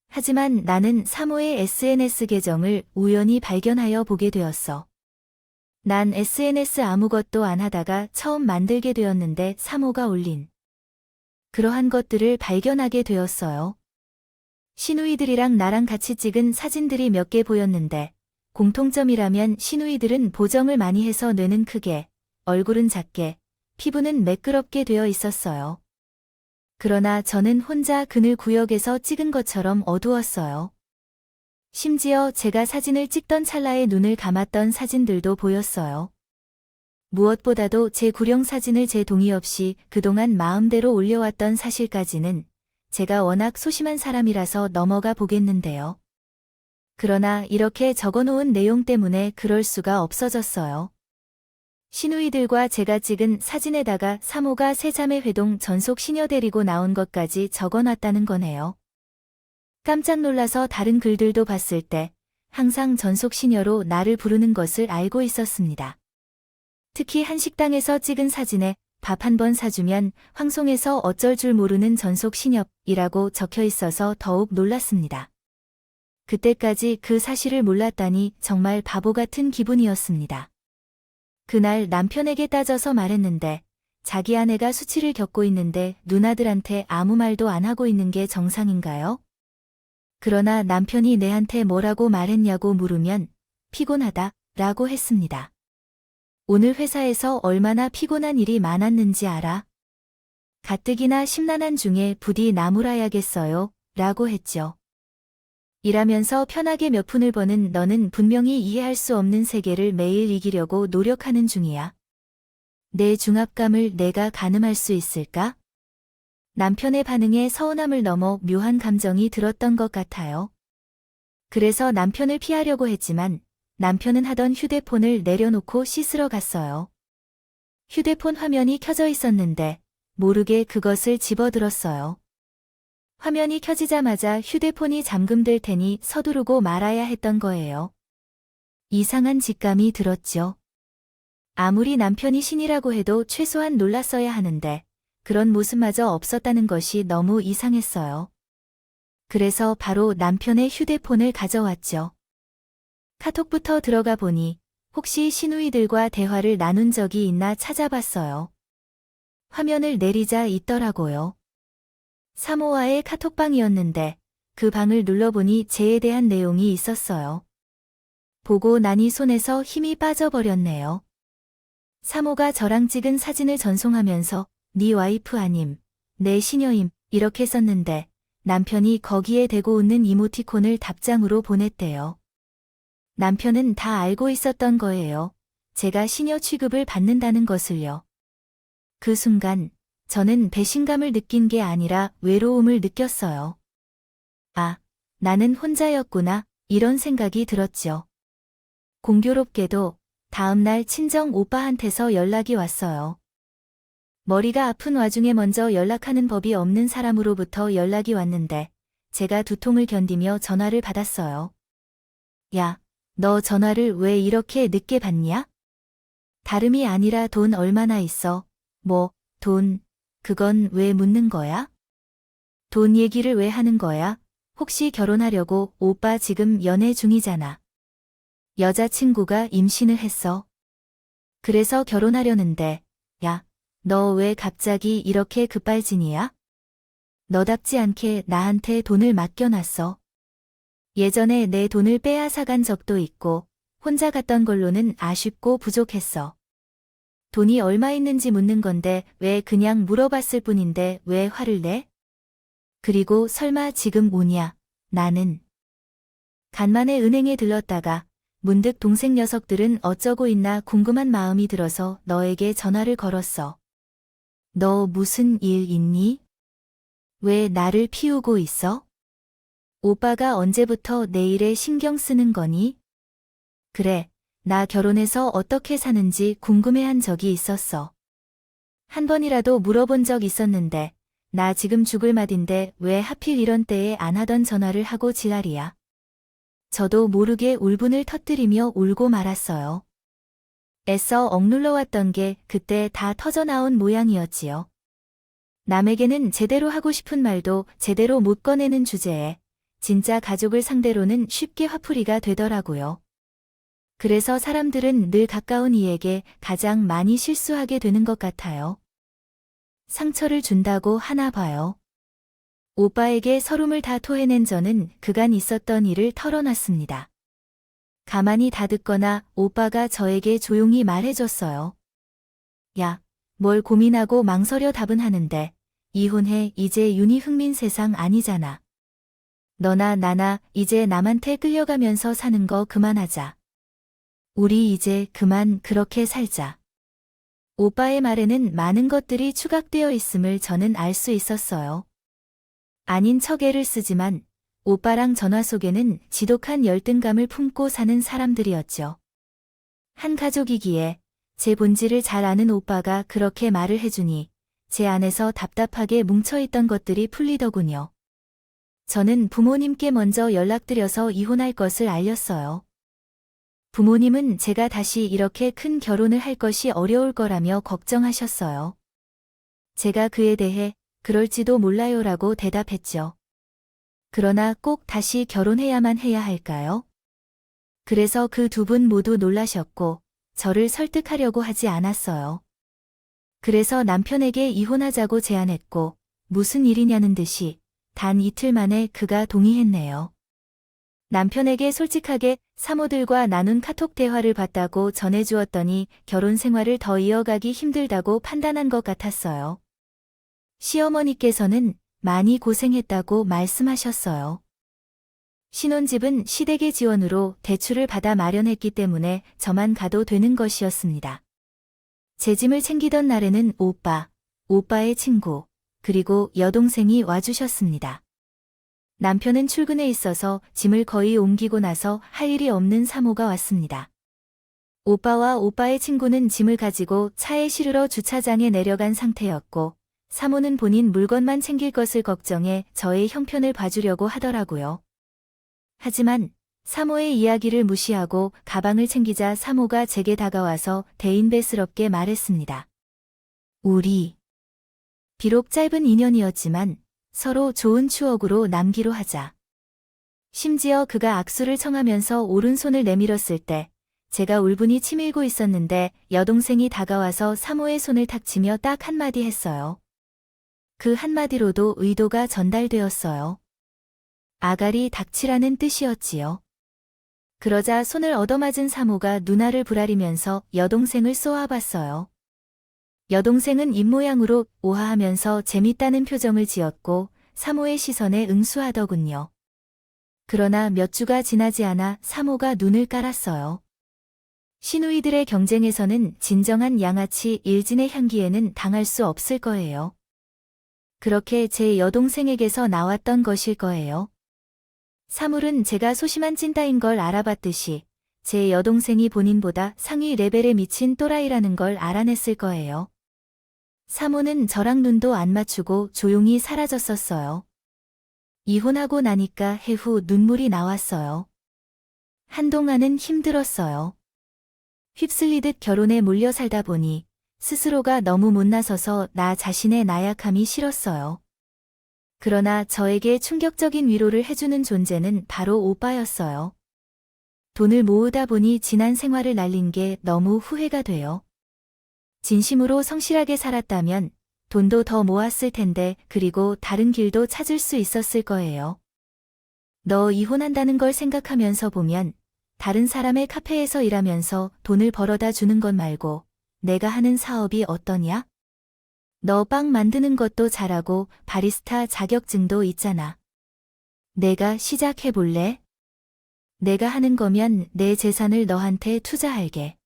하지만 나는 사모의 SNS 계정을 우연히 발견하여 보게 되었어. 난 SNS 아무것도 안 하다가 처음 만들게 되었는데 사모가 올린 그러한 것들을 발견하게 되었어요. 시누이들이랑 나랑 같이 찍은 사진들이 몇 개 보였는데 공통점이라면 시누이들은 보정을 많이 해서 뇌는 크게, 얼굴은 작게, 피부는 매끄럽게 되어 있었어요. 그러나 저는 혼자 그늘 구역에서 찍은 것처럼 어두웠어요. 심지어 제가 사진을 찍던 찰나에 눈을 감았던 사진들도 보였어요. 무엇보다도 제 구령 사진을 제 동의 없이 그동안 마음대로 올려왔던 사실까지는 제가 워낙 소심한 사람이라서 넘어가 보겠는데요. 그러나 이렇게 적어놓은 내용 때문에 그럴 수가 없어졌어요. 시누이들과 제가 찍은 사진에다가 사모가 세자매 회동 전속 시녀 데리고 나온 것까지 적어놨다는 거네요. 깜짝 놀라서 다른 글들도 봤을 때 항상 전속 시녀로 나를 부르는 것을 알고 있었습니다. 특히 한 식당에서 찍은 사진에 밥 한 번 사주면 황송해서 어쩔 줄 모르는 전속 시녀이라고 적혀 있어서 더욱 놀랐습니다. 그때까지 그 사실을 몰랐다니 정말 바보 같은 기분이었습니다. 그날 남편에게 따져서 말했는데 자기 아내가 수치를 겪고 있는데 누나들한테 아무 말도 안 하고 있는 게 정상인가요? 그러나 남편이 내한테 뭐라고 말했냐고 물으면 피곤하다 라고 했습니다. 오늘 회사에서 얼마나 피곤한 일이 많았는지 알아? 가뜩이나 심란한 중에 부디 나무라야겠어요 라고 했죠. 일하면서 편하게 몇 푼을 버는 너는 분명히 이해할 수 없는 세계를 매일 이기려고 노력하는 중이야. 내 중압감을 내가 가늠할 수 있을까? 남편의 반응에 서운함을 넘어 묘한 감정이 들었던 것 같아요. 그래서 남편을 피하려고 했지만 남편은 하던 휴대폰을 내려놓고 씻으러 갔어요. 휴대폰 화면이 켜져 있었는데 모르게 그것을 집어들었어요. 화면이 켜지자마자 휴대폰이 잠금될 테니 서두르고 말아야 했던 거예요. 이상한 직감이 들었죠. 아무리 남편이 신이라고 해도 최소한 놀랐어야 하는데 그런 모습마저 없었다는 것이 너무 이상했어요. 그래서 바로 남편의 휴대폰을 가져왔죠. 카톡부터 들어가 보니 혹시 시누이들과 대화를 나눈 적이 있나 찾아봤어요. 화면을 내리자 있더라고요. 사모와의 카톡방이었는데 그 방을 눌러보니 제에 대한 내용이 있었어요. 보고 나니 손에서 힘이 빠져버렸네요. 사모가 저랑 찍은 사진을 전송하면서 네 와이프 아님, 내 시녀임 이렇게 썼는데 남편이 거기에 대고 웃는 이모티콘을 답장으로 보냈대요. 남편은 다 알고 있었던 거예요. 제가 시녀 취급을 받는다는 것을요. 그 순간 저는 배신감을 느낀 게 아니라 외로움을 느꼈어요. 아, 나는 혼자였구나 이런 생각이 들었죠. 공교롭게도 다음날 친정 오빠한테서 연락이 왔어요. 머리가 아픈 와중에 먼저 연락하는 법이 없는 사람으로부터 연락이 왔는데 제가 두통을 견디며 전화를 받았어요. 야, 너 전화를 왜 이렇게 늦게 받냐? 다름이 아니라 돈 얼마나 있어? 뭐, 돈, 그건 왜 묻는 거야? 돈 얘기를 왜 하는 거야? 혹시 결혼하려고 오빠 지금 연애 중이잖아. 여자친구가 임신을 했어. 그래서 결혼하려는데, 야, 너 왜 갑자기 이렇게 급발진이야? 너답지 않게 나한테 돈을 맡겨놨어. 예전에 내 돈을 빼앗아간 적도 있고 혼자 갔던 걸로는 아쉽고 부족했어. 돈이 얼마 있는지 묻는 건데 왜 그냥 물어봤을 뿐인데 왜 화를 내? 그리고 설마 지금 오냐? 나는 간만에 은행에 들렀다가 문득 동생 녀석들은 어쩌고 있나 궁금한 마음이 들어서 너에게 전화를 걸었어. 너 무슨 일 있니? 왜 나를 피우고 있어? 오빠가 언제부터 내 일에 신경 쓰는 거니? 그래, 나 결혼해서 어떻게 사는지 궁금해한 적이 있었어. 한 번이라도 물어본 적 있었는데 나 지금 죽을 맛인데 왜 하필 이런 때에 안 하던 전화를 하고 지랄이야. 저도 모르게 울분을 터뜨리며 울고 말았어요. 애써 억눌러 왔던 게 그때 다 터져나온 모양이었지요. 남에게는 제대로 하고 싶은 말도 제대로 못 꺼내는 주제에 진짜 가족을 상대로는 쉽게 화풀이가 되더라고요. 그래서 사람들은 늘 가까운 이에게 가장 많이 실수하게 되는 것 같아요. 상처를 준다고 하나 봐요. 오빠에게 서름을 다 토해낸 저는 그간 있었던 일을 털어놨습니다. 가만히 다 듣거나 오빠가 저에게 조용히 말해줬어요. 야, 뭘 고민하고 망설여 답은 하는데 이혼해 이제 윤희 흥민 세상 아니잖아. 너나 나나 이제 남한테 끌려가면서 사는 거 그만하자. 우리 이제 그만 그렇게 살자. 오빠의 말에는 많은 것들이 추각되어 있음을 저는 알 수 있었어요. 아닌 척 애를 쓰지만 오빠랑 전화 속에는 지독한 열등감을 품고 사는 사람들이었죠. 한 가족이기에 제 본질을 잘 아는 오빠가 그렇게 말을 해주니 제 안에서 답답하게 뭉쳐있던 것들이 풀리더군요. 저는 부모님께 먼저 연락드려서 이혼할 것을 알렸어요. 부모님은 제가 다시 이렇게 큰 결혼을 할 것이 어려울 거라며 걱정하셨어요. 제가 그에 대해 그럴지도 몰라요라고 대답했죠. 그러나 꼭 다시 결혼해야만 해야 할까요? 그래서 그 두 분 모두 놀라셨고 저를 설득하려고 하지 않았어요. 그래서 남편에게 이혼하자고 제안했고 무슨 일이냐는 듯이 단 이틀 만에 그가 동의했네요. 남편에게 솔직하게 사모들과 나눈 카톡 대화를 봤다고 전해주었더니 결혼 생활을 더 이어가기 힘들다고 판단한 것 같았어요. 시어머니께서는 많이 고생했다고 말씀하셨어요. 신혼집은 시댁의 지원으로 대출을 받아 마련했기 때문에 저만 가도 되는 것이었습니다. 제 짐을 챙기던 날에는 오빠의 친구, 그리고 여동생이 와주셨습니다. 남편은 출근에 있어서 짐을 거의 옮기고 나서 할 일이 없는 사모가 왔습니다. 오빠와 오빠의 친구는 짐을 가지고 차에 실으러 주차장에 내려간 상태였고 사모는 본인 물건만 챙길 것을 걱정해 저의 형편을 봐주려고 하더라고요. 하지만 사모의 이야기를 무시하고 가방을 챙기자 사모가 제게 다가와서 대인배스럽게 말했습니다. 우리 비록 짧은 인연이었지만 서로 좋은 추억으로 남기로 하자. 심지어 그가 악수를 청하면서 오른손을 내밀었을 때 제가 울분이 치밀고 있었는데 여동생이 다가와서 사모의 손을 탁 치며 딱 한마디 했어요. 그 한마디로도 의도가 전달되었어요. 아가리 닥치라는 뜻이었지요. 그러자 손을 얻어맞은 사모가 눈알을 부라리면서 여동생을 쏘아봤어요. 여동생은 입모양으로 오하하면서 재밌다는 표정을 지었고 사모의 시선에 응수하더군요. 그러나 몇 주가 지나지 않아 사모가 눈을 깔았어요. 시누이들의 경쟁에서는 진정한 양아치 일진의 향기에는 당할 수 없을 거예요. 그렇게 제 여동생에게서 나왔던 것일 거예요. 사물은 제가 소심한 찐따인 걸 알아봤듯이 제 여동생이 본인보다 상위 레벨에 미친 또라이라는 걸 알아냈을 거예요. 사모는 저랑 눈도 안 맞추고 조용히 사라졌었어요. 이혼하고 나니까 해후 눈물이 나왔어요. 한동안은 힘들었어요. 휩쓸리듯 결혼에 몰려 살다 보니 스스로가 너무 못나서서 나 자신의 나약함이 싫었어요. 그러나 저에게 충격적인 위로를 해주는 존재는 바로 오빠였어요. 돈을 모으다 보니 지난 생활을 날린 게 너무 후회가 돼요. 진심으로 성실하게 살았다면 돈도 더 모았을 텐데 그리고 다른 길도 찾을 수 있었을 거예요. 너 이혼한다는 걸 생각하면서 보면 다른 사람의 카페에서 일하면서 돈을 벌어다 주는 것 말고 내가 하는 사업이 어떠냐? 너 빵 만드는 것도 잘하고 바리스타 자격증도 있잖아. 내가 시작해볼래? 내가 하는 거면 내 재산을 너한테 투자할게.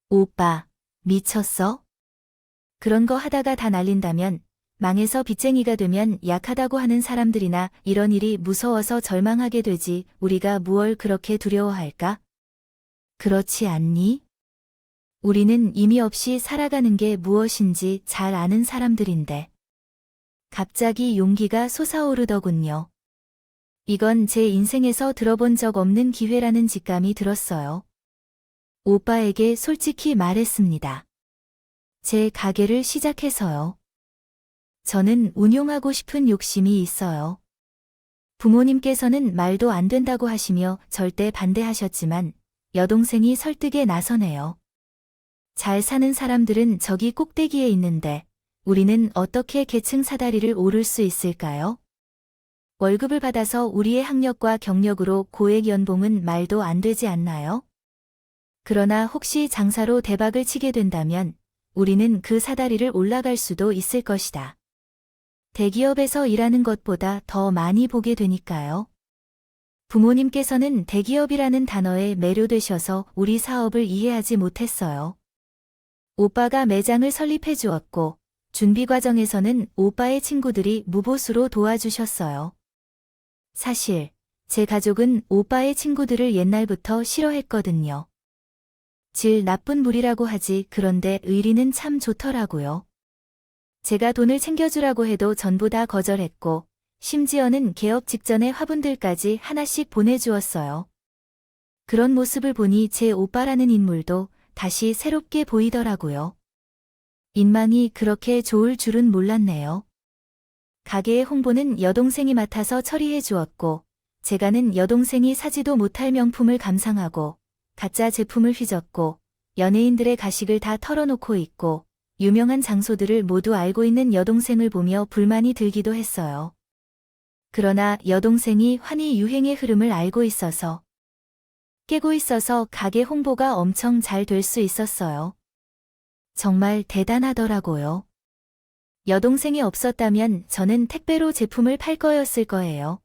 오빠, 미쳤어? 그런 거 하다가 다 날린다면 망해서 빚쟁이가 되면 약하다고 하는 사람들이나 이런 일이 무서워서 절망하게 되지 우리가 무얼 그렇게 두려워할까? 그렇지 않니? 우리는 의미 없이 살아가는 게 무엇인지 잘 아는 사람들인데. 갑자기 용기가 솟아오르더군요. 이건 제 인생에서 들어본 적 없는 기회라는 직감이 들었어요. 오빠에게 솔직히 말했습니다. 제 가게를 시작해서요. 저는 운용하고 싶은 욕심이 있어요. 부모님께서는 말도 안 된다고 하시며 절대 반대하셨지만 여동생이 설득에 나서네요. 잘 사는 사람들은 저기 꼭대기에 있는데 우리는 어떻게 계층 사다리를 오를 수 있을까요? 월급을 받아서 우리의 학력과 경력으로 고액 연봉은 말도 안 되지 않나요? 그러나 혹시 장사로 대박을 치게 된다면 우리는 그 사다리를 올라갈 수도 있을 것이다. 대기업에서 일하는 것보다 더 많이 보게 되니까요. 부모님께서는 대기업이라는 단어에 매료되셔서 우리 사업을 이해하지 못했어요. 오빠가 매장을 설립해 주었고 준비 과정에서는 오빠의 친구들이 무보수로 도와주셨어요. 사실 제 가족은 오빠의 친구들을 옛날부터 싫어했거든요. 질 나쁜 무리라고 하지 그런데 의리는 참 좋더라고요. 제가 돈을 챙겨주라고 해도 전부 다 거절했고 심지어는 개업 직전에 화분들까지 하나씩 보내주었어요. 그런 모습을 보니 제 오빠라는 인물도 다시 새롭게 보이더라고요. 인망이 그렇게 좋을 줄은 몰랐네요. 가게의 홍보는 여동생이 맡아서 처리해 주었고 제가는 여동생이 사지도 못할 명품을 감상하고 가짜 제품을 휘젓고 연예인들의 가식을 다 털어놓고 있고 유명한 장소들을 모두 알고 있는 여동생을 보며 불만이 들기도 했어요. 그러나 여동생이 환히 유행의 흐름을 알고 있어서 깨고 있어서 가게 홍보가 엄청 잘 될 수 있었어요. 정말 대단하더라고요. 여동생이 없었다면 저는 택배로 제품을 팔 거였을 거예요.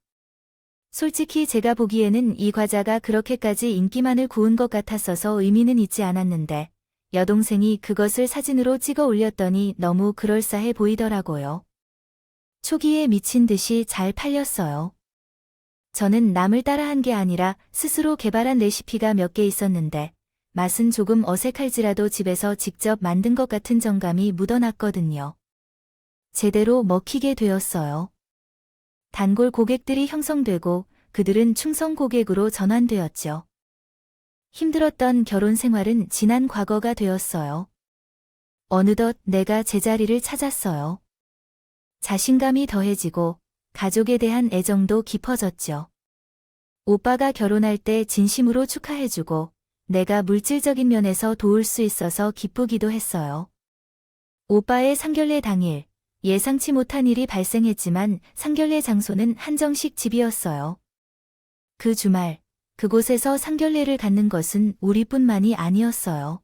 솔직히 제가 보기에는 이 과자가 그렇게까지 인기만을 구운 것 같았어서 의미는 있지 않았는데 여동생이 그것을 사진으로 찍어 올렸더니 너무 그럴싸해 보이더라고요. 초기에 미친 듯이 잘 팔렸어요. 저는 남을 따라한 게 아니라 스스로 개발한 레시피가 몇 개 있었는데 맛은 조금 어색할지라도 집에서 직접 만든 것 같은 정감이 묻어났거든요. 제대로 먹히게 되었어요. 단골 고객들이 형성되고 그들은 충성 고객으로 전환되었죠. 힘들었던 결혼 생활은 지난 과거가 되었어요. 어느덧 내가 제자리를 찾았어요. 자신감이 더해지고 가족에 대한 애정도 깊어졌죠. 오빠가 결혼할 때 진심으로 축하해주고 내가 물질적인 면에서 도울 수 있어서 기쁘기도 했어요. 오빠의 상견례 당일 예상치 못한 일이 발생했지만 상견례 장소는 한정식 집이었어요. 그 주말 그곳에서 상견례를 갖는 것은 우리뿐만이 아니었어요.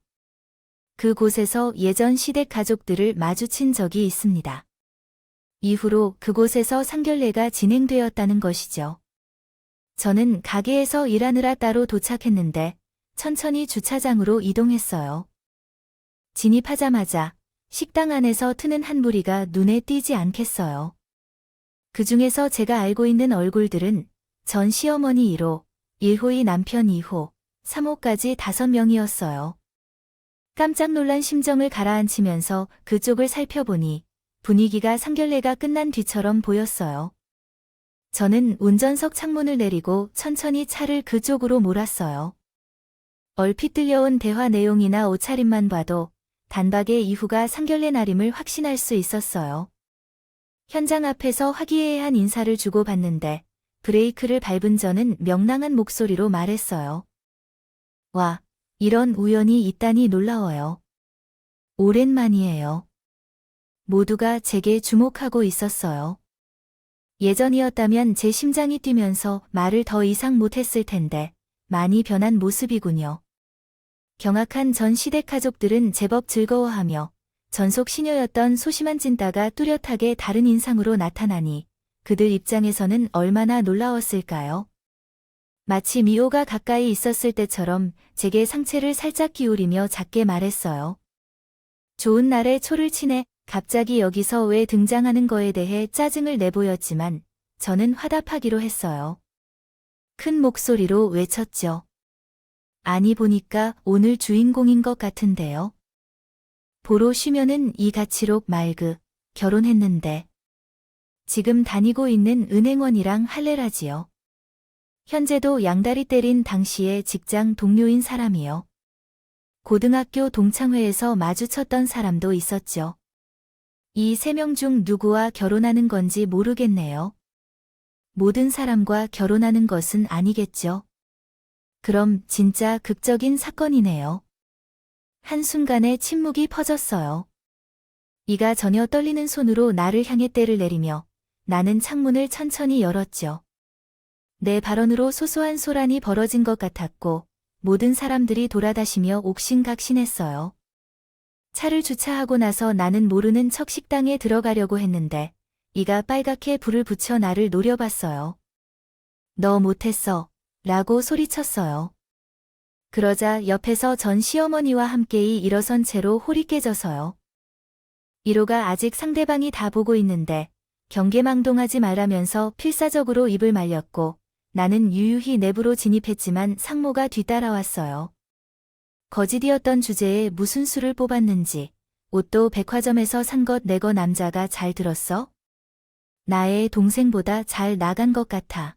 그곳에서 예전 시댁 가족들을 마주친 적이 있습니다. 이후로 그곳에서 상견례가 진행되었다는 것이죠. 저는 가게에서 일하느라 따로 도착했는데 천천히 주차장으로 이동했어요. 진입하자마자 식당 안에서 트는 한 무리가 눈에 띄지 않겠어요. 그 중에서 제가 알고 있는 얼굴들은 전 시어머니 1호, 1호의 남편 2호, 3호까지 5명이었어요. 깜짝 놀란 심정을 가라앉히면서 그쪽을 살펴보니 분위기가 상견례가 끝난 뒤처럼 보였어요. 저는 운전석 창문을 내리고 천천히 차를 그쪽으로 몰았어요. 얼핏 들려온 대화 내용이나 옷차림만 봐도 단박에 이후가 상견례 날임을 확신할 수 있었어요. 현장 앞에서 화기애애한 인사를 주고받는데 브레이크를 밟은 저는 명랑한 목소리로 말했어요. 와, 이런 우연이 있다니 놀라워요. 오랜만이에요. 모두가 제게 주목하고 있었어요. 예전이었다면 제 심장이 뛰면서 말을 더 이상 못했을 텐데 많이 변한 모습이군요. 경악한 전 시댁 가족들은 제법 즐거워하며 전속 시녀였던 소심한 찐따가 뚜렷하게 다른 인상으로 나타나니 그들 입장에서는 얼마나 놀라웠을까요? 마치 미호가 가까이 있었을 때처럼 제게 상체를 살짝 기울이며 작게 말했어요. 좋은 날에 초를 치네. 갑자기 여기서 왜 등장하는 거에 대해 짜증을 내보였지만 저는 화답하기로 했어요. 큰 목소리로 외쳤죠. 아니 보니까 오늘 주인공인 것 같은데요. 보러 쉬면은 이 가치록 말그 결혼했는데 지금 다니고 있는 은행원이랑 할래라지요. 현재도 양다리 때린 당시의 직장 동료인 사람이요. 고등학교 동창회에서 마주쳤던 사람도 있었죠. 이 3명 중 누구와 결혼하는 건지 모르겠네요. 모든 사람과 결혼하는 것은 아니겠죠. 그럼 진짜 극적인 사건이네요. 한순간에 침묵이 퍼졌어요. 이가 전혀 떨리는 손으로 나를 향해 때를 내리며 나는 창문을 천천히 열었죠. 내 발언으로 소소한 소란이 벌어진 것 같았고 모든 사람들이 돌아다시며 옥신각신했어요. 차를 주차하고 나서 나는 모르는 척 식당에 들어가려고 했는데 이가 빨갛게 불을 붙여 나를 노려봤어요. 너 못했어 라고 소리쳤어요. 그러자 옆에서 전 시어머니와 함께이 일어선 채로 홀이 깨져서요. 이로가 아직 상대방이 다 보고 있는데 경계망동하지 말라면서 필사적으로 입을 말렸고 나는 유유히 내부로 진입했지만 상모가 뒤따라왔어요. 거짓이었던 주제에 무슨 수를 뽑았는지 옷도 백화점에서 산 것 내거 남자가 잘 들었어? 나의 동생보다 잘 나간 것 같아.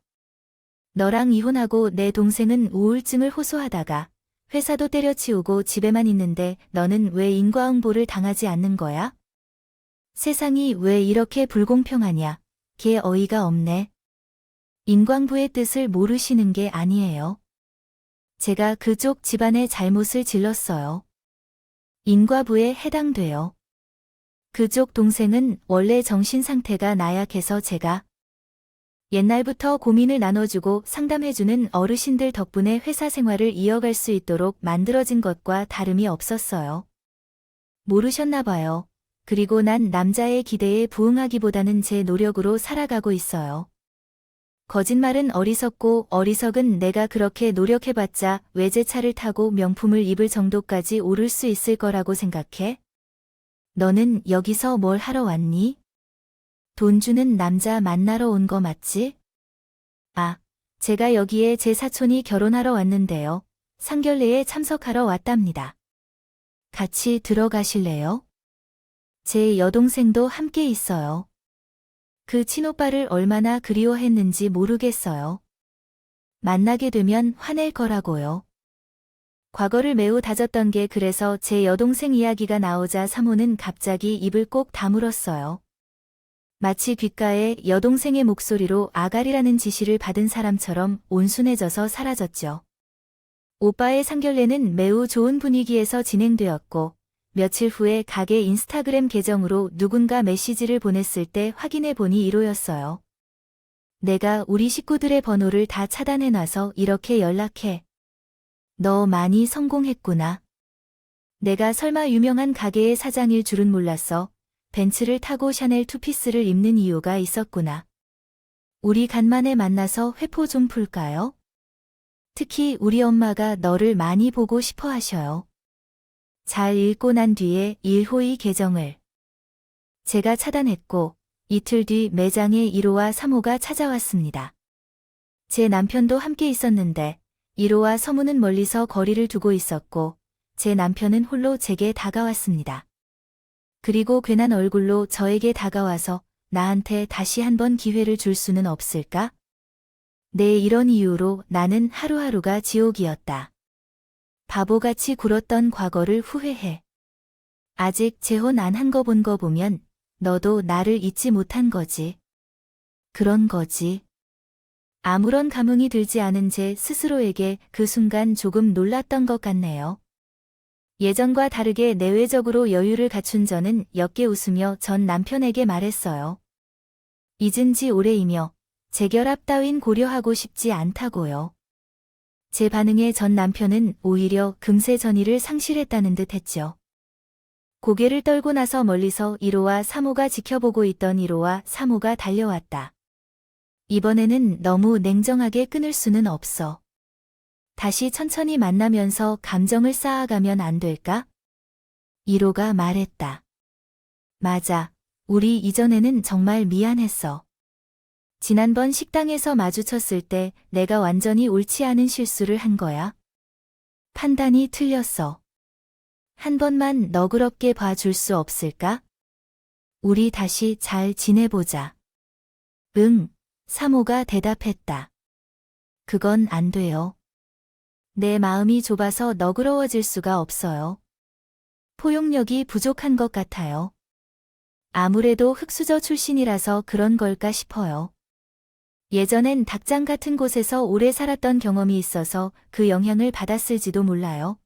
너랑 이혼하고 내 동생은 우울증을 호소하다가 회사도 때려치우고 집에만 있는데 너는 왜 인과응보를 당하지 않는 거야? 세상이 왜 이렇게 불공평하냐? 걔 어이가 없네. 인광부의 뜻을 모르시는 게 아니에요. 제가 그쪽 집안의 잘못을 질렀어요. 인과부에 해당돼요. 그쪽 동생은 원래 정신 상태가 나약해서 제가 옛날부터 고민을 나눠주고 상담해주는 어르신들 덕분에 회사 생활을 이어갈 수 있도록 만들어진 것과 다름이 없었어요. 모르셨나 봐요. 그리고 난 남자의 기대에 부응하기보다는 제 노력으로 살아가고 있어요. 거짓말은 어리석고 어리석은 내가 그렇게 노력해봤자 외제차를 타고 명품을 입을 정도까지 오를 수 있을 거라고 생각해? 너는 여기서 뭘 하러 왔니? 돈 주는 남자 만나러 온 거 맞지? 아, 제가 여기에 제 사촌이 결혼하러 왔는데요. 상견례에 참석하러 왔답니다. 같이 들어가실래요? 제 여동생도 함께 있어요. 그 친오빠를 얼마나 그리워했는지 모르겠어요. 만나게 되면 화낼 거라고요. 과거를 매우 다졌던 게 그래서 제 여동생 이야기가 나오자 사모는 갑자기 입을 꼭 다물었어요. 마치 귓가에 여동생의 목소리로 아가리라는 지시를 받은 사람처럼 온순해져서 사라졌죠. 오빠의 상견례는 매우 좋은 분위기에서 진행되었고 며칠 후에 가게 인스타그램 계정으로 누군가 메시지를 보냈을 때 확인해 보니 이로였어요. 내가 우리 식구들의 번호를 다 차단해놔서 이렇게 연락해. 너 많이 성공했구나. 내가 설마 유명한 가게의 사장일 줄은 몰랐어. 벤츠를 타고 샤넬 투피스를 입는 이유가 있었구나. 우리 간만에 만나서 회포 좀 풀까요? 특히 우리 엄마가 너를 많이 보고 싶어 하셔요. 잘 읽고 난 뒤에 일호의 계정을 제가 차단했고 이틀 뒤 매장에 1호와 3호가 찾아왔습니다. 제 남편도 함께 있었는데 1호와 서무는 멀리서 거리를 두고 있었고 제 남편은 홀로 제게 다가왔습니다. 그리고 괜한 얼굴로 저에게 다가와서 나한테 다시 한번 기회를 줄 수는 없을까? 네, 이런 이유로 나는 하루하루가 지옥이었다. 바보같이 굴었던 과거를 후회해. 아직 재혼 안 한 거 본 거 보면 너도 나를 잊지 못한 거지. 그런 거지. 아무런 감흥이 들지 않은 제 스스로에게 그 순간 조금 놀랐던 것 같네요. 예전과 다르게 내외적으로 여유를 갖춘 저는 옅게 웃으며 전 남편에게 말했어요. 잊은 지 오래이며 재결합 따윈 고려하고 싶지 않다고요. 제 반응에 전 남편은 오히려 금세 전의를 상실했다는 듯 했죠. 고개를 떨고 나서 멀리서 1호와 3호가 지켜보고 있던 1호와 3호가 달려왔다. 이번에는 너무 냉정하게 끊을 수는 없어. 다시 천천히 만나면서 감정을 쌓아가면 안 될까? 1호가 말했다. 맞아. 우리 이전에는 정말 미안했어. 지난번 식당에서 마주쳤을 때 내가 완전히 옳지 않은 실수를 한 거야. 판단이 틀렸어. 한 번만 너그럽게 봐줄 수 없을까? 우리 다시 잘 지내보자. 응, 3호가 대답했다. 그건 안 돼요. 내 마음이 좁아서 너그러워질 수가 없어요. 포용력이 부족한 것 같아요. 아무래도 흙수저 출신이라서 그런 걸까 싶어요. 예전엔 닭장 같은 곳에서 오래 살았던 경험이 있어서 그 영향을 받았을지도 몰라요.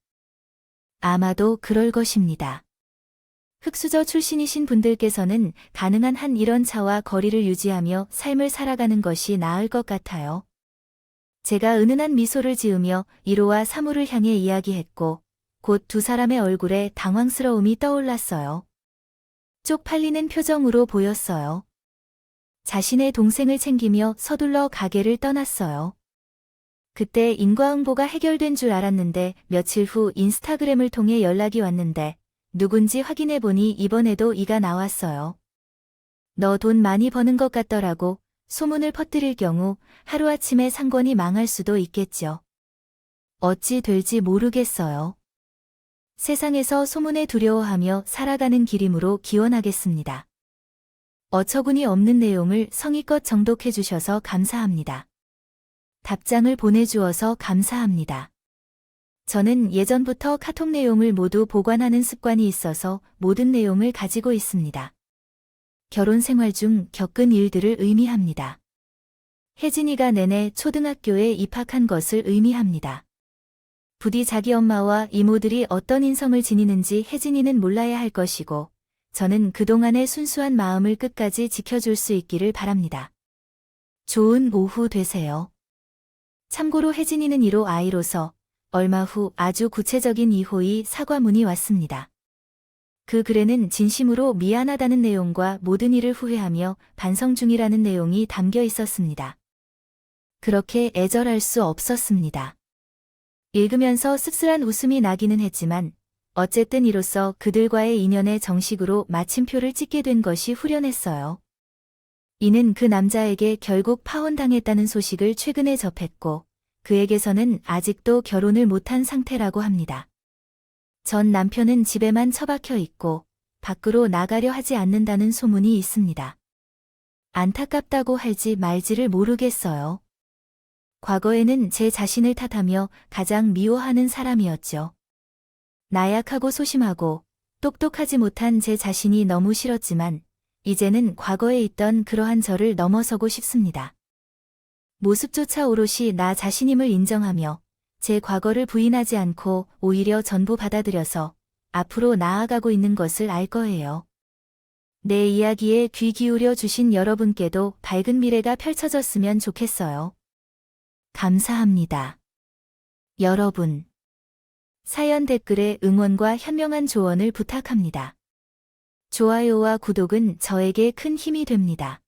아마도 그럴 것입니다. 흑수저 출신이신 분들께서는 가능한 한 이런 차와 거리를 유지하며 삶을 살아가는 것이 나을 것 같아요. 제가 은은한 미소를 지으며 1호와 3호를 향해 이야기했고 곧 두 사람의 얼굴에 당황스러움이 떠올랐어요. 쪽팔리는 표정으로 보였어요. 자신의 동생을 챙기며 서둘러 가게를 떠났어요. 그때 인과응보가 해결된 줄 알았는데 며칠 후 인스타그램을 통해 연락이 왔는데 누군지 확인해보니 이번에도 이가 나왔어요. 너 돈 많이 버는 것 같더라고. 소문을 퍼뜨릴 경우 하루아침에 상권이 망할 수도 있겠죠. 어찌 될지 모르겠어요. 세상에서 소문에 두려워하며 살아가는 길이므로 기원하겠습니다. 어처구니 없는 내용을 성의껏 정독해 주셔서 감사합니다. 답장을 보내주어서 감사합니다. 저는 예전부터 카톡 내용을 모두 보관하는 습관이 있어서 모든 내용을 가지고 있습니다. 결혼 생활 중 겪은 일들을 의미합니다. 혜진이가 내내 초등학교에 입학한 것을 의미합니다. 부디 자기 엄마와 이모들이 어떤 인성을 지니는지 혜진이는 몰라야 할 것이고 저는 그동안의 순수한 마음을 끝까지 지켜줄 수 있기를 바랍니다. 좋은 오후 되세요. 참고로 혜진이는 1호 아이로서 얼마 후 아주 구체적인 2호의 사과문이 왔습니다. 그 글에는 진심으로 미안하다는 내용과 모든 일을 후회하며 반성 중이라는 내용이 담겨 있었습니다. 그렇게 애절할 수 없었습니다. 읽으면서 씁쓸한 웃음이 나기는 했지만 어쨌든 이로써 그들과의 인연에 정식으로 마침표를 찍게 된 것이 후련했어요. 이는 그 남자에게 결국 파혼당했다는 소식을 최근에 접했고 그에게서는 아직도 결혼을 못한 상태라고 합니다. 전 남편은 집에만 처박혀 있고 밖으로 나가려 하지 않는다는 소문이 있습니다. 안타깝다고 할지 말지를 모르겠어요. 과거에는 제 자신을 탓하며 가장 미워하는 사람이었죠. 나약하고 소심하고 똑똑하지 못한 제 자신이 너무 싫었지만 이제는 과거에 있던 그러한 저를 넘어서고 싶습니다. 모습조차 오롯이 나 자신임을 인정하며 제 과거를 부인하지 않고 오히려 전부 받아들여서 앞으로 나아가고 있는 것을 알 거예요. 내 이야기에 귀 기울여 주신 여러분께도 밝은 미래가 펼쳐졌으면 좋겠어요. 감사합니다. 여러분. 사연 댓글에 응원과 현명한 조언을 부탁합니다. 좋아요와 구독은 저에게 큰 힘이 됩니다.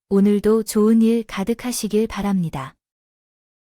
오늘도 좋은 일 가득하시길 바랍니다.